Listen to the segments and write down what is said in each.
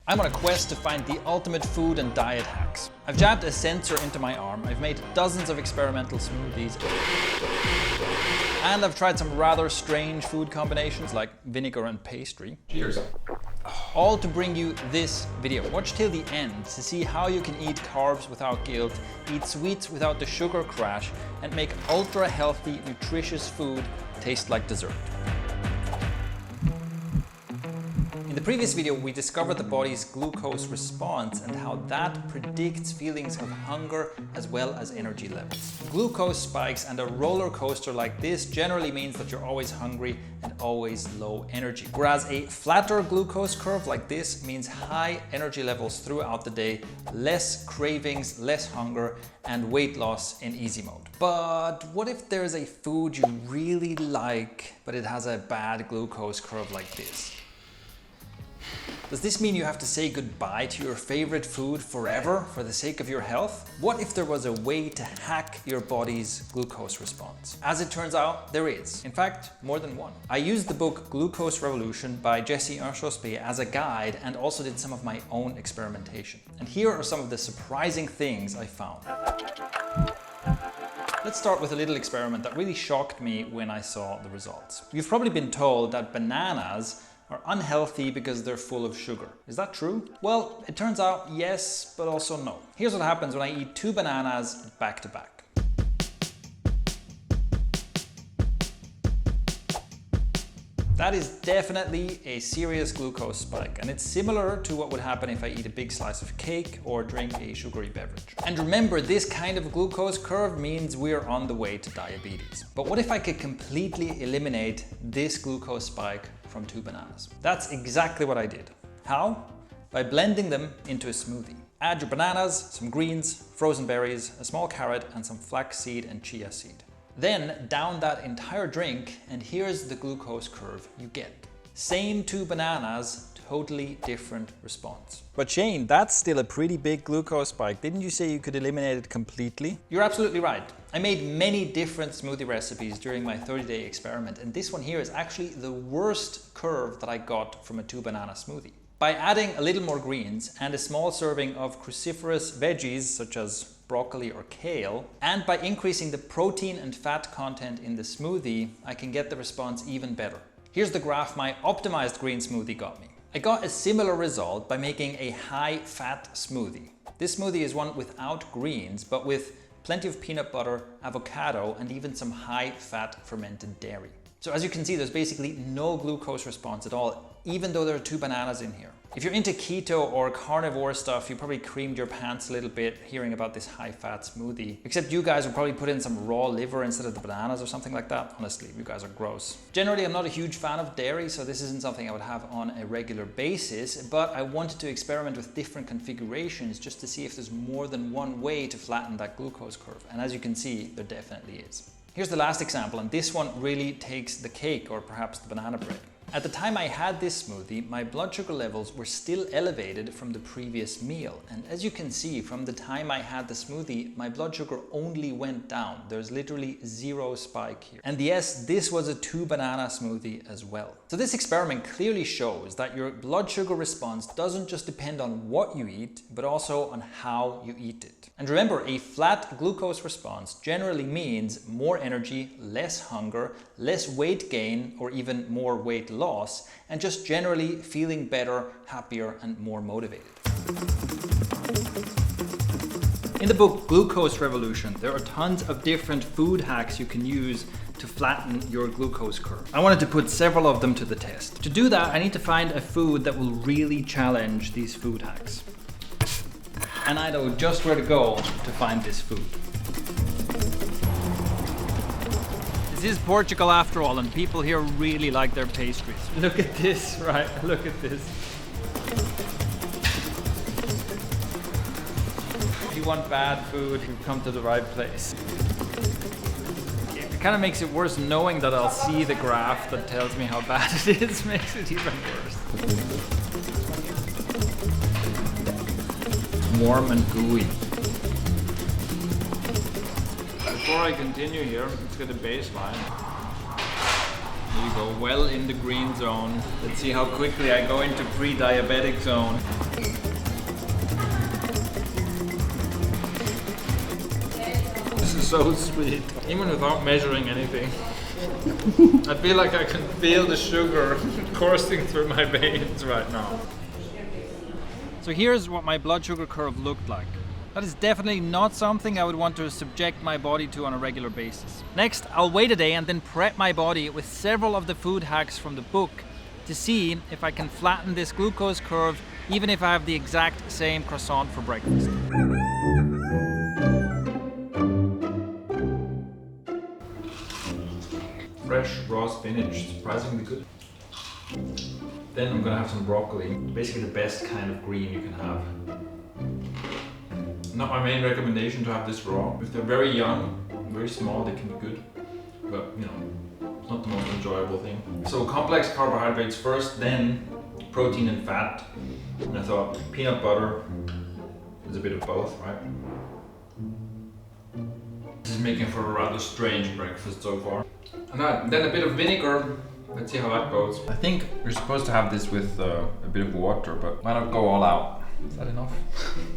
I'm on a quest to find the ultimate food and diet hacks. I've jabbed a sensor into my arm, I've made dozens of experimental smoothies, and I've tried some rather strange food combinations like vinegar and pastry. Cheers. All to bring you this video. Watch till the end to see how you can eat carbs without guilt, eat sweets without the sugar crash, and make ultra healthy, nutritious food taste like dessert. In the previous video, we discovered the body's glucose response and how that predicts feelings of hunger as well as energy levels. Glucose spikes and a roller coaster like this generally means that you're always hungry and always low energy. Whereas a flatter glucose curve like this means high energy levels throughout the day, less cravings, less hunger, and weight loss in easy mode. But what if there's a food you really like, but it has a bad glucose curve like this? Does this mean you have to say goodbye to your favorite food forever for the sake of your health? What if there was a way to hack your body's glucose response? As it turns out, there is. In fact, more than one. I used the book Glucose Revolution by Jesse Inchauspé as a guide and also did some of my own experimentation. And here are some of the surprising things I found. Let's start with a little experiment that really shocked me when I saw the results. You've probably been told that bananas are unhealthy because they're full of sugar. Is that true? Well, it turns out yes, but also no. Here's what happens when I eat 2 bananas back to back. That is definitely a serious glucose spike, and it's similar to what would happen if I eat a big slice of cake or drink a sugary beverage. And remember, this kind of glucose curve means we're on the way to diabetes. But what if I could completely eliminate this glucose spike from 2 bananas? That's exactly what I did. How? By blending them into a smoothie. Add your bananas, some greens, frozen berries, a small carrot, and some flaxseed and chia seed. Then down that entire drink, and here's the glucose curve you get. Same 2 bananas, totally different response. But Shane, that's still a pretty big glucose spike. Didn't you say you could eliminate it completely? You're absolutely right. I made many different smoothie recipes during my 30-day experiment, and this one here is actually the worst curve that I got from a 2 banana smoothie. By adding a little more greens and a small serving of cruciferous veggies such as broccoli or kale, and by increasing the protein and fat content in the smoothie, I can get the response even better. Here's the graph my optimized green smoothie got me. I got a similar result by making a high-fat smoothie. This smoothie is one without greens, but with plenty of peanut butter, avocado, and even some high-fat fermented dairy. So as you can see, there's basically no glucose response at all, even though there are 2 bananas in here. If you're into keto or carnivore stuff, you probably creamed your pants a little bit hearing about this high-fat smoothie. Except you guys would probably put in some raw liver instead of the bananas or something like that. Honestly, you guys are gross. Generally, I'm not a huge fan of dairy, so this isn't something I would have on a regular basis, but I wanted to experiment with different configurations just to see if there's more than one way to flatten that glucose curve. And as you can see, there definitely is. Here's the last example, and this one really takes the cake, or perhaps the banana bread. At the time I had this smoothie, my blood sugar levels were still elevated from the previous meal. And as you can see, from the time I had the smoothie, my blood sugar only went down. There's literally 0 spike here. And yes, this was a 2 banana smoothie as well. So this experiment clearly shows that your blood sugar response doesn't just depend on what you eat, but also on how you eat it. And remember, a flat glucose response generally means more energy, less hunger, less weight gain, or even more weight loss, and just generally feeling better, happier, and more motivated. In the book Glucose Revolution, there are tons of different food hacks you can use to flatten your glucose curve. I wanted to put several of them to the test. To do that, I need to find a food that will really challenge these food hacks. And I know just where to go to find this food. This is Portugal after all, and people here really like their pastries. Look at this, right? Look at this. If you want bad food, you've come to the right place. It kind of makes it worse knowing that I'll see the graph that tells me how bad it is. Makes it even worse. Warm and gooey. Before I continue here, let's get a baseline. We go well in the green zone. Let's see how quickly I go into pre-diabetic zone. This is so sweet, even without measuring anything. I feel like I can feel the sugar coursing through my veins right now. So here's what my blood sugar curve looked like. That is definitely not something I would want to subject my body to on a regular basis. Next, I'll wait a day and then prep my body with several of the food hacks from the book to see if I can flatten this glucose curve even if I have the exact same croissant for breakfast. Fresh raw spinach, surprisingly good. Then I'm gonna have some broccoli. Basically the best kind of green you can have. Not my main recommendation to have this raw. If they're very young, very small, they can be good. But you know, it's not the most enjoyable thing. So complex carbohydrates first, then protein and fat. And I thought peanut butter is a bit of both, right? This is making for a rather strange breakfast so far. And then a bit of vinegar. Let's see how that goes. I think you're supposed to have this with a bit of water, but why not go all out? Is that enough?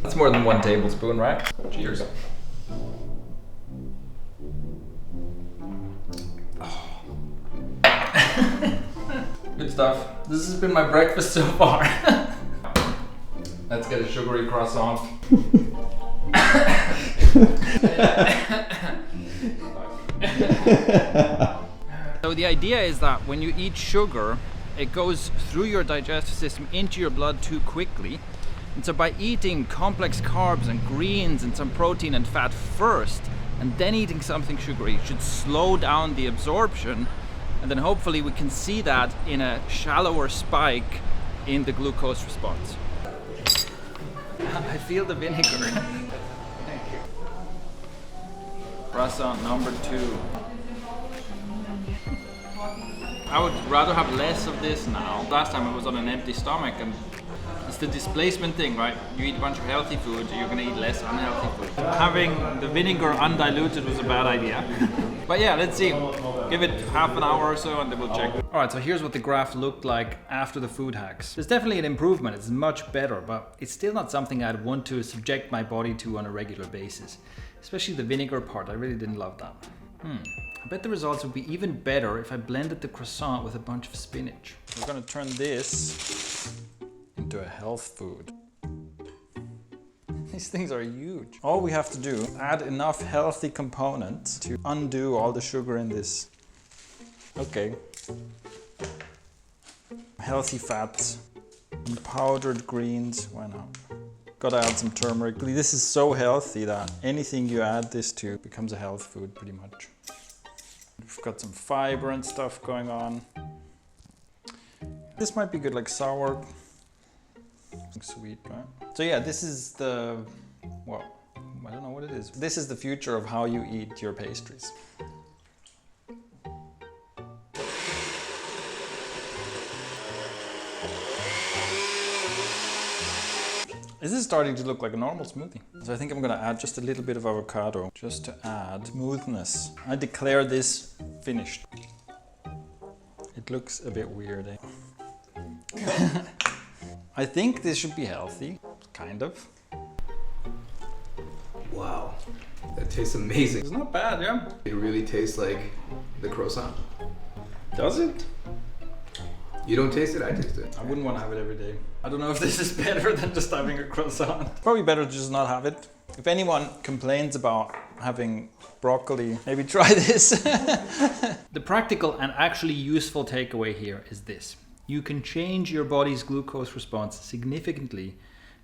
That's more than 1 tablespoon, right? Cheers. Oh. Good stuff. This has been my breakfast so far. Let's get a sugary croissant. So the idea is that when you eat sugar, it goes through your digestive system into your blood too quickly. And so by eating complex carbs and greens and some protein and fat first, and then eating something sugary, it should slow down the absorption. And then hopefully we can see that in a shallower spike in the glucose response. I feel the vinegar. Thank you. Croissant number 2. I would rather have less of this now. Last time I was on an empty stomach, and it's the displacement thing, right? You eat a bunch of healthy food, you're gonna eat less unhealthy food. Having the vinegar undiluted was a bad idea. But yeah, let's see. Give it half an hour or so and then we'll check. All right, so here's what the graph looked like after the food hacks. There's definitely an improvement, it's much better, but it's still not something I'd want to subject my body to on a regular basis. Especially the vinegar part, I really didn't love that. I bet the results would be even better if I blended the croissant with a bunch of spinach. We're gonna turn this into a health food. These things are huge. All we have to do is add enough healthy components to undo all the sugar in this. Okay. Healthy fats and powdered greens, why not? Gotta add some turmeric. This is so healthy that anything you add this to becomes a health food pretty much. We've got some fiber and stuff going on. This might be good, like sour, sweet, right? So yeah, this is the, well, I don't know what it is. This is the future of how you eat your pastries. This is starting to look like a normal smoothie. So I think I'm gonna add just a little bit of avocado just to add smoothness. I declare this finished. It looks a bit weird, eh? I think this should be healthy, kind of. Wow, that tastes amazing. It's not bad, yeah? It really tastes like the croissant. Does it? You don't taste it, I taste it. I wouldn't want to have it every day. I don't know if this is better than just having a croissant. Probably better to just not have it. If anyone complains about having broccoli, maybe try this. The practical and actually useful takeaway here is this. You can change your body's glucose response significantly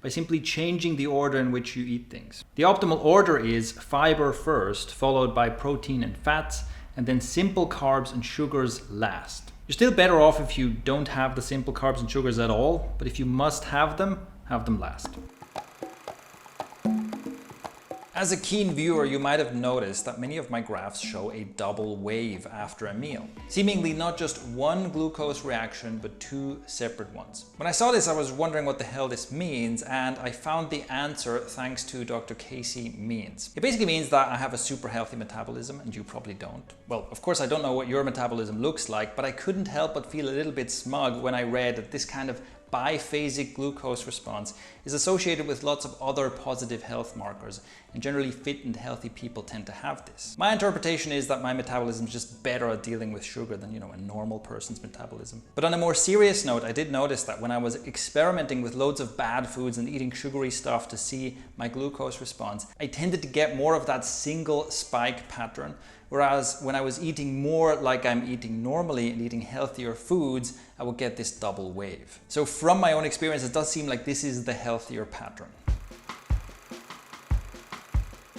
by simply changing the order in which you eat things. The optimal order is fiber first, followed by protein and fats, and then simple carbs and sugars last. You're still better off if you don't have the simple carbs and sugars at all, but if you must have them last. As a keen viewer, you might have noticed that many of my graphs show a double wave after a meal. Seemingly not just one glucose reaction, but two separate ones. When I saw this, I was wondering what the hell this means, and I found the answer thanks to Dr. Casey Means. It basically means that I have a super healthy metabolism, and you probably don't. Well, of course, I don't know what your metabolism looks like, but I couldn't help but feel a little bit smug when I read that this kind of biphasic glucose response is associated with lots of other positive health markers, and generally fit and healthy people tend to have this. My interpretation is that my metabolism is just better at dealing with sugar than, a normal person's metabolism. But on a more serious note, I did notice that when I was experimenting with loads of bad foods and eating sugary stuff to see my glucose response, I tended to get more of that single spike pattern. Whereas when I was eating more like I'm eating normally and eating healthier foods, I would get this double wave. So from my own experience, it does seem like this is the healthier pattern.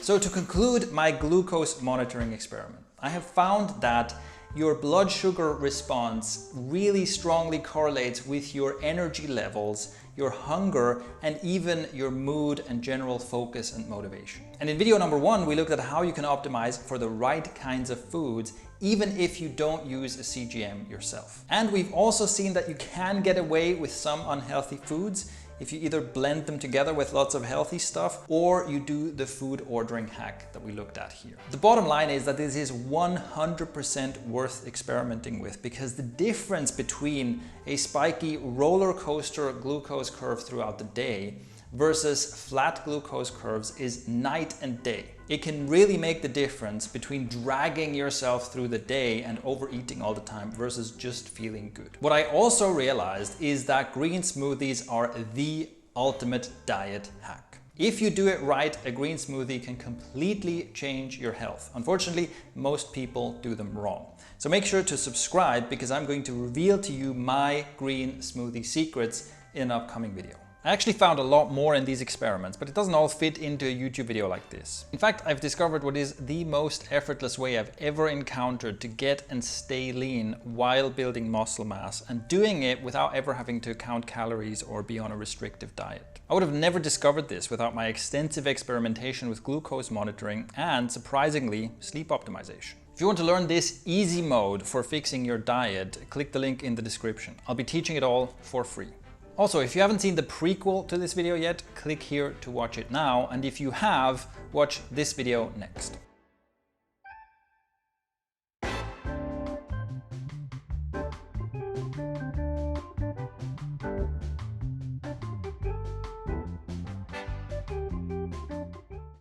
So to conclude my glucose monitoring experiment, I have found that your blood sugar response really strongly correlates with your energy levels, your hunger, and even your mood and general focus and motivation. And in video number 1, we looked at how you can optimize for the right kinds of foods, even if you don't use a CGM yourself. And we've also seen that you can get away with some unhealthy foods if you either blend them together with lots of healthy stuff, or you do the food ordering hack that we looked at here. The bottom line is that this is 100% worth experimenting with, because the difference between a spiky roller coaster glucose curve throughout the day versus flat glucose curves is night and day. It can really make the difference between dragging yourself through the day and overeating all the time versus just feeling good. What I also realized is that green smoothies are the ultimate diet hack. If you do it right, a green smoothie can completely change your health. Unfortunately, most people do them wrong. So make sure to subscribe, because I'm going to reveal to you my green smoothie secrets in an upcoming video. I actually found a lot more in these experiments, but it doesn't all fit into a YouTube video like this. In fact, I've discovered what is the most effortless way I've ever encountered to get and stay lean while building muscle mass, and doing it without ever having to count calories or be on a restrictive diet. I would have never discovered this without my extensive experimentation with glucose monitoring and, surprisingly, sleep optimization. If you want to learn this easy mode for fixing your diet, click the link in the description. I'll be teaching it all for free. Also, if you haven't seen the prequel to this video yet, click here to watch it now. And if you have, watch this video next.